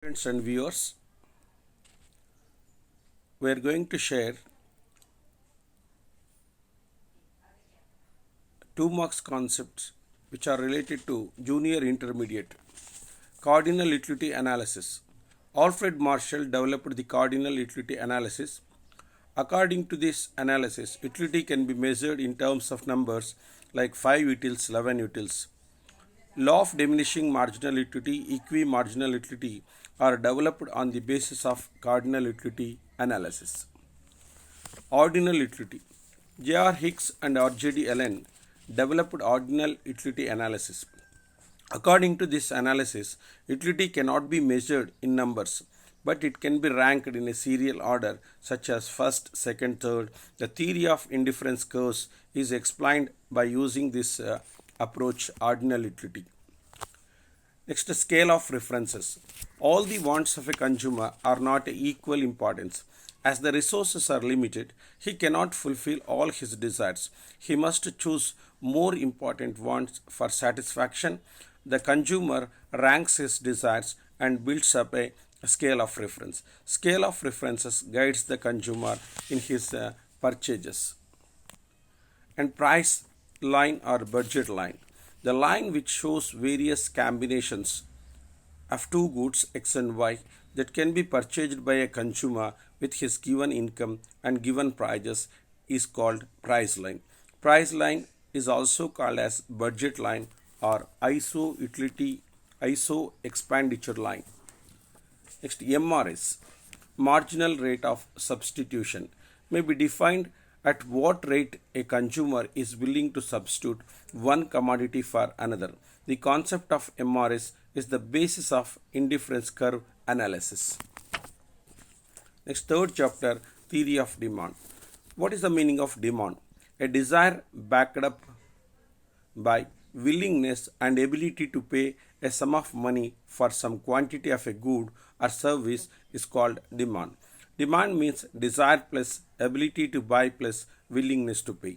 Friends and viewers, we are going to share 2 marks concepts which are related to junior intermediate. Cardinal utility analysis. Alfred Marshall developed the cardinal utility analysis. According to this analysis, utility can be measured in terms of numbers like 5 utils, 11 utils. Law of diminishing marginal utility, equi-marginal utility are developed on the basis of cardinal utility analysis. Ordinal utility. J.R. Hicks and R.J.D. Allen developed ordinal utility analysis. According to this analysis, utility cannot be measured in numbers, but it can be ranked in a serial order such as first, second, third. The theory of indifference curves is explained by using this approach, ordinal utility. Next, scale of references. All the wants of a consumer are not equal importance. As the resources are limited, he cannot fulfill all his desires. He must choose more important wants for satisfaction. The consumer ranks his desires and builds up a scale of reference. Scale of references guides the consumer in his purchases. And price line or budget line. The line which shows various combinations of two goods X and Y that can be purchased by a consumer with his given income and given prices is called price line. Price line is also called as budget line or ISO expenditure line. Next, MRS, marginal rate of substitution, may be defined at what rate a consumer is willing to substitute one commodity for another. The concept of MRS is the basis of indifference curve analysis. Next, third chapter, theory of demand. What is the meaning of demand? A desire backed up by willingness and ability to pay a sum of money for some quantity of a good or service is called demand. Demand means desire plus ability to buy plus willingness to pay.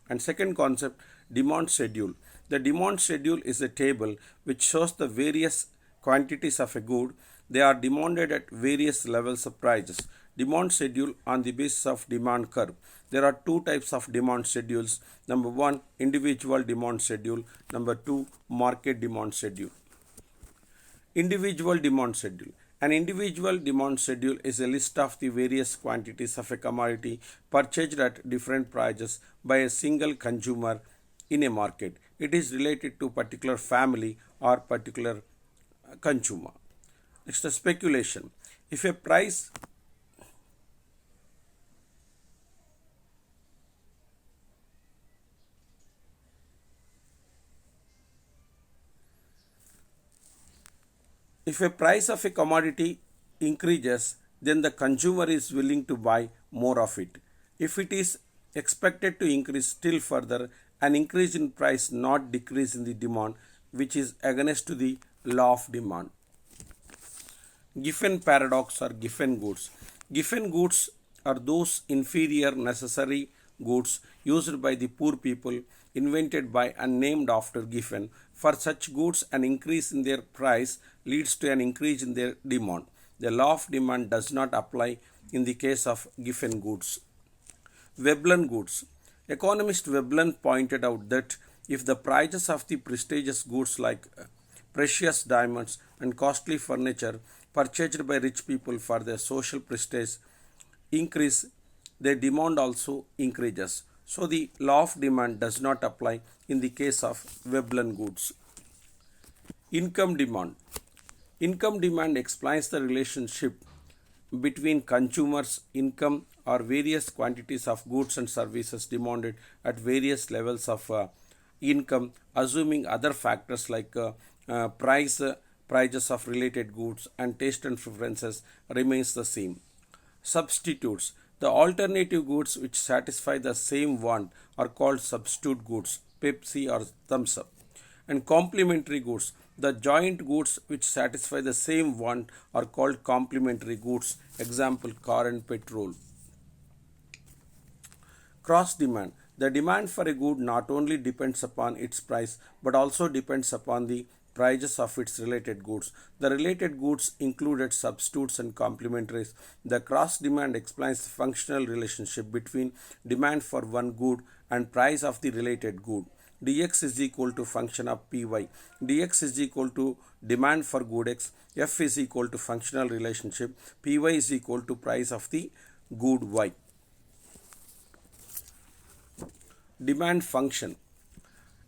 And second concept, demand schedule. The demand schedule is a table which shows the various quantities of a good. They are demanded at various levels of prices. Demand schedule on the basis of demand curve. There are two types of demand schedules. Number one, individual demand schedule. Number two, market demand schedule. Individual demand schedule. An individual demand schedule is a list of the various quantities of a commodity purchased at different prices by a single consumer in a market. It is related to particular family or particular consumer. Next, speculation. If a price If a price of a commodity increases, then the consumer is willing to buy more of it. If it is expected to increase still further, an increase in price not decrease in the demand, which is against to the law of demand. Giffen paradox or Giffen goods. Giffen goods are those inferior necessary goods used by the poor people, invented by and named after Giffen. For such goods, an increase in their price leads to an increase in their demand. The law of demand does not apply in the case of Giffen goods. Veblen goods. Economist Veblen pointed out that if the prices of the prestigious goods like precious diamonds and costly furniture purchased by rich people for their social prestige increase, their demand also increases. So the law of demand does not apply in the case of Veblen goods. Income demand. Income demand explains the relationship between consumers' income or various quantities of goods and services demanded at various levels of income, assuming other factors like prices of related goods and taste and preferences remains the same. Substitutes. The alternative goods which satisfy the same want are called substitute goods, Pepsi or Thumbs Up. And complementary goods. The joint goods which satisfy the same want are called complementary goods. Example, car and petrol. Cross demand. The demand for a good not only depends upon its price but also depends upon the prices of its related goods. The related goods included substitutes and complementaries. The cross demand explains the functional relationship between demand for one good and price of the related good. Dx is equal to function of Py. Dx is equal to demand for good X. F is equal to functional relationship. Py is equal to price of the good Y. Demand function.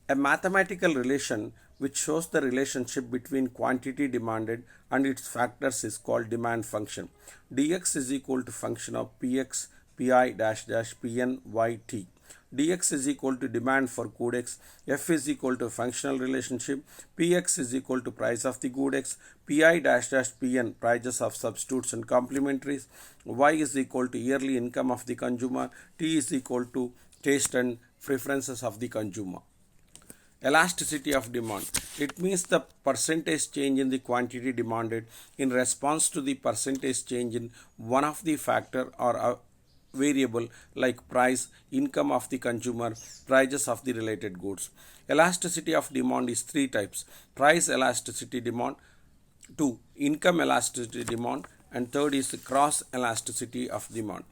A mathematical relation which shows the relationship between quantity demanded and its factors is called demand function. Dx is equal to function of Px, Pi dash dash Pn, Yt. Dx is equal to demand for good X. F is equal to functional relationship. Px is equal to price of the good X. Pi dash dash Pn, prices of substitutes and complementaries. Y is equal to yearly income of the consumer. T is equal to taste and preferences of the consumer. Elasticity of demand. It means the percentage change in the quantity demanded in response to the percentage change in one of the factor or a variable like price, income of the consumer, prices of the related goods. Elasticity of demand is three types: price elasticity demand, two income elasticity demand, and third is cross elasticity of demand.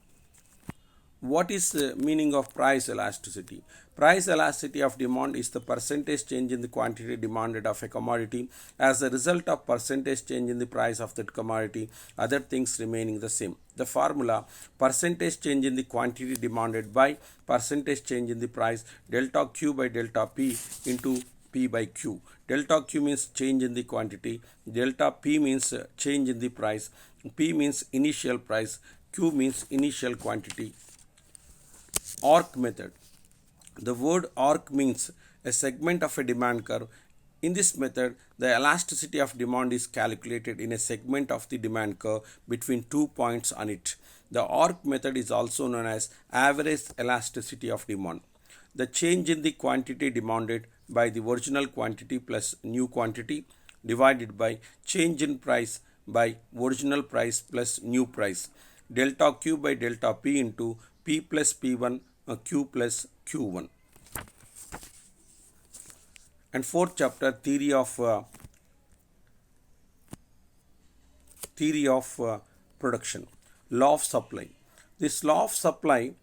What is the meaning of price elasticity? Price elasticity of demand is the percentage change in the quantity demanded of a commodity as a result of percentage change in the price of that commodity, other things remaining the same. The formula: percentage change in the quantity demanded by percentage change in the price, delta Q by delta P into P by Q. Delta Q means change in the quantity, delta P means change in the price, P means initial price, Q means initial quantity. Arc method. The word arc means a segment of a demand curve. In this method, the elasticity of demand is calculated in a segment of the demand curve between 2 points on it. The arc method is also known as average elasticity of demand. The change in the quantity demanded by the original quantity plus new quantity divided by change in price by original price plus new price. Delta Q by delta P into P plus P1 Q plus Q1. And fourth chapter, theory of production. Law of supply. This law of supply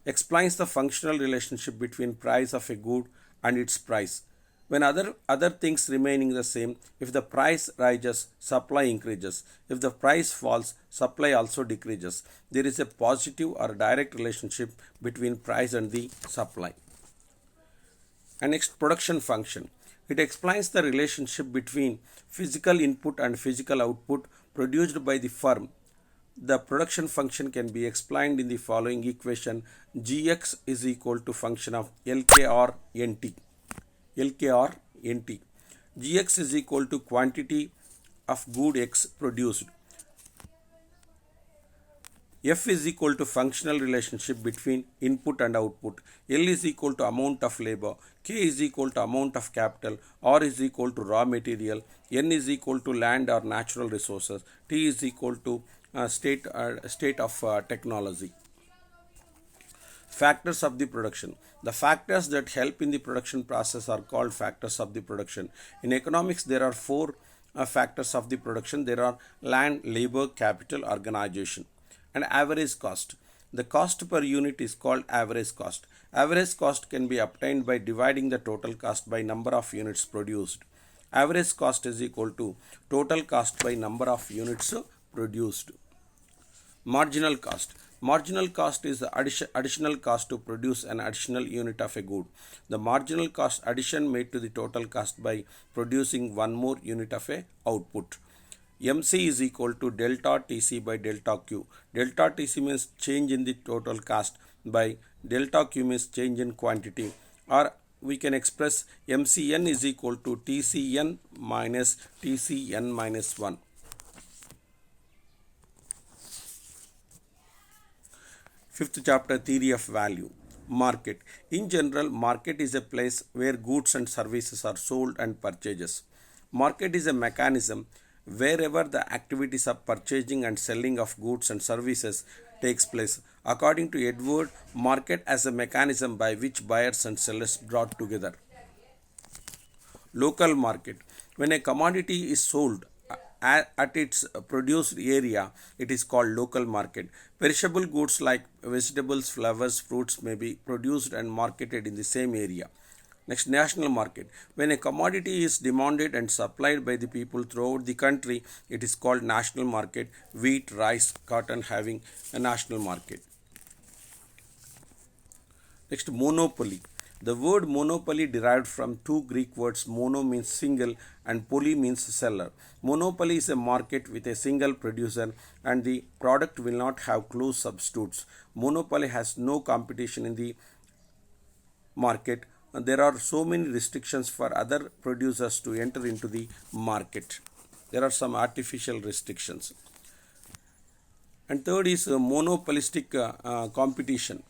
explains the functional relationship between price of a good and its price. When other things remaining the same, if the price rises, supply increases. If the price falls, supply also decreases. There is a positive or direct relationship between price and the supply. And next, production function. It explains the relationship between physical input and physical output produced by the firm. The production function can be explained in the following equation: Gx is equal to function of LKR NT. LKR NT. Gx is equal to quantity of good X produced. F is equal to functional relationship between input and output. L is equal to amount of labor. K is equal to amount of capital. R is equal to raw material. N is equal to land or natural resources. T is equal to state of technology. Factors of the production. The factors that help in the production process are called factors of the production. In economics, there are four factors of the production. There are land, labor, capital, organization. And average cost. The cost per unit is called average cost. Average cost can be obtained by dividing the total cost by number of units produced. Average cost is equal to total cost by number of units produced. Marginal cost. Marginal cost is the additional cost to produce an additional unit of a good. The marginal cost addition made to the total cost by producing one more unit of a output. MC is equal to delta TC by delta Q. Delta TC means change in the total cost by delta Q means change in quantity, or we can express MCN is equal to TCN minus TCN minus 1. Fifth chapter, theory of value. Market. In general, market is a place where goods and services are sold and purchased. Market is a mechanism wherever the activities of purchasing and selling of goods and services takes place. According to Edward, market as a mechanism by which buyers and sellers brought together. Local market. When a commodity is sold at its produced area, it is called local market. Perishable goods like vegetables, flowers, fruits may be produced and marketed in the same area. Next, national market. When a commodity is demanded and supplied by the people throughout the country, it is called national market. Wheat, rice, cotton having a national market. Next, monopoly. The word monopoly derived from two Greek words. Mono means single and poly means seller. Monopoly is a market with a single producer and the product will not have close substitutes. Monopoly has no competition in the market. There are so many restrictions for other producers to enter into the market. There are some artificial restrictions. And third is monopolistic competition.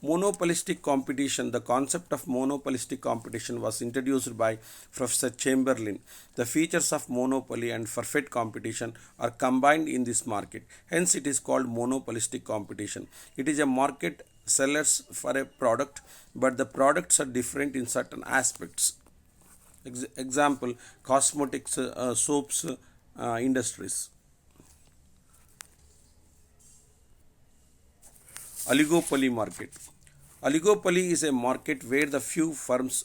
Monopolistic competition. The concept of monopolistic competition was introduced by Professor Chamberlain. The features of monopoly and perfect competition are combined in this market. Hence, it is called monopolistic competition. It is a market sellers for a product, but the products are different in certain aspects. Example: cosmetics, soaps, industries. Oligopoly market. Oligopoly is a market where the few firms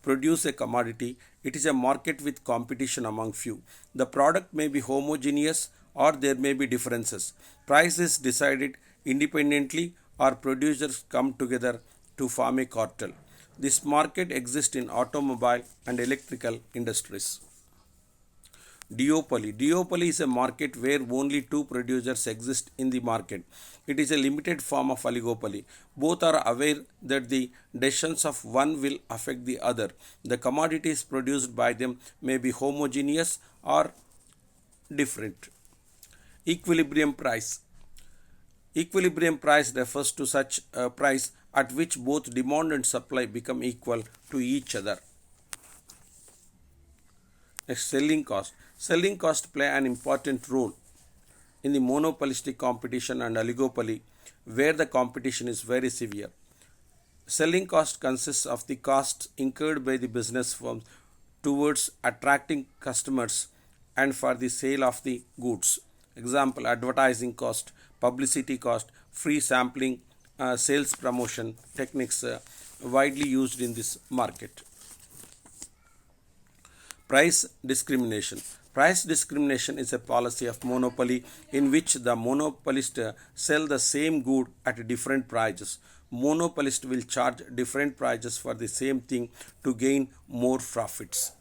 produce a commodity. It is a market with competition among few. The product may be homogeneous or there may be differences. Price is decided independently or producers come together to form a cartel. This market exists in automobile and electrical industries. Duopoly. Duopoly is a market where only two producers exist in the market. It is a limited form of oligopoly. Both are aware that the decisions of one will affect the other. The commodities produced by them may be homogeneous or different. Equilibrium price. Equilibrium price refers to such a price at which both demand and supply become equal to each other. Next, selling cost. Selling cost play an important role in the monopolistic competition and oligopoly where the competition is very severe. Selling cost consists of the costs incurred by the business firms towards attracting customers and for the sale of the goods. Example: advertising cost, publicity cost, free sampling, sales promotion techniques widely used in this market. Price discrimination. Price discrimination is a policy of monopoly in which the monopolist sell the same good at different prices. Monopolist will charge different prices for the same thing to gain more profits.